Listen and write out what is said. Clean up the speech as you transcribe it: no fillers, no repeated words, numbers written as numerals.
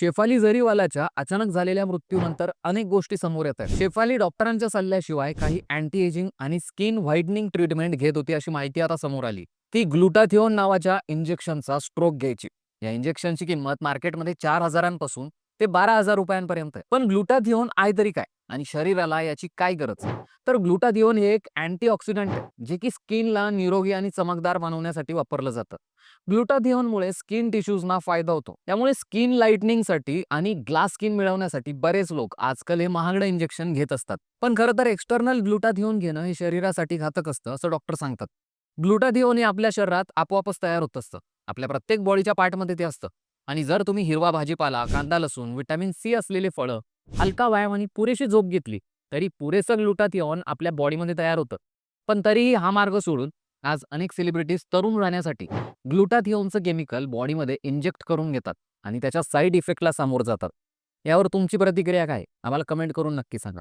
शेफाली जरीवालाच्या अचानक झालेल्या मृत्यूनंतर अनेक गोष्टी समोर येत आहेत. शेफाली डॉक्टरांच्या सल्ल्याशिवाय काही अँटी एजिंग आणि स्किन व्हाईटनिंग ट्रीटमेंट घेत होती अशी माहिती आता समोर आली. ती ग्लुटाथिओन नावाच्या इंजेक्शनचा स्ट्रोक घ्यायची. या इंजेक्शनची किंमत मार्केटमध्ये 4,000पासून ते 12,000 रुपयांपर्यंत आहे. पण ग्लुटाथिओन आहे तरी काय आणि शरीराला याची काय गरज? तर ग्लुटाथिओन हे एक अँटीऑक्सिडंट आहे जे की स्किनला निरोगी आणि चमकदार बनवण्यासाठी वापरलं जातं. ग्लुटाथिओनमुळे स्किन टिश्यूजना फायदा होतो. त्यामुळे स्किन लाइटनिंगसाठी आणि ग्लास स्किन मिळवण्यासाठी बरेच लोक आजकाल हे महागडं इंजेक्शन घेत असतात. पण खरं तर एक्सटर्नल ग्लुटाथिओन घेणं हे शरीरासाठी घातक असतं असं डॉक्टर सांगतात. ग्लुटाथिओन हे आपल्या शरीरात आपोआपच तयार होत असतं. आपल्या प्रत्येक बॉडीच्या पार्टमध्ये ते असतं. आणि जर तुम्ही हिरवा भाजीपाला, कांदा, लसूण, व्हिटॅमिन सी असलेले फळं, हलका व्यायाम आणि पुरेशी झोप घेतली तरी पुरेसं ग्लुटाथिओन आपल्या बॉडीमध्ये तयार होतं. पण तरीही हा मार्ग सोडून आज अनेक सेलिब्रिटीज तरुण राहण्यासाठी ग्लुटाथिओनचं केमिकल बॉडीमध्ये इंजेक्ट करून घेतात आणि त्याच्या साईड इफेक्टला सामोरं जातात. यावर तुमची प्रतिक्रिया काय? आम्हाला कमेंट करून नक्की सांगा.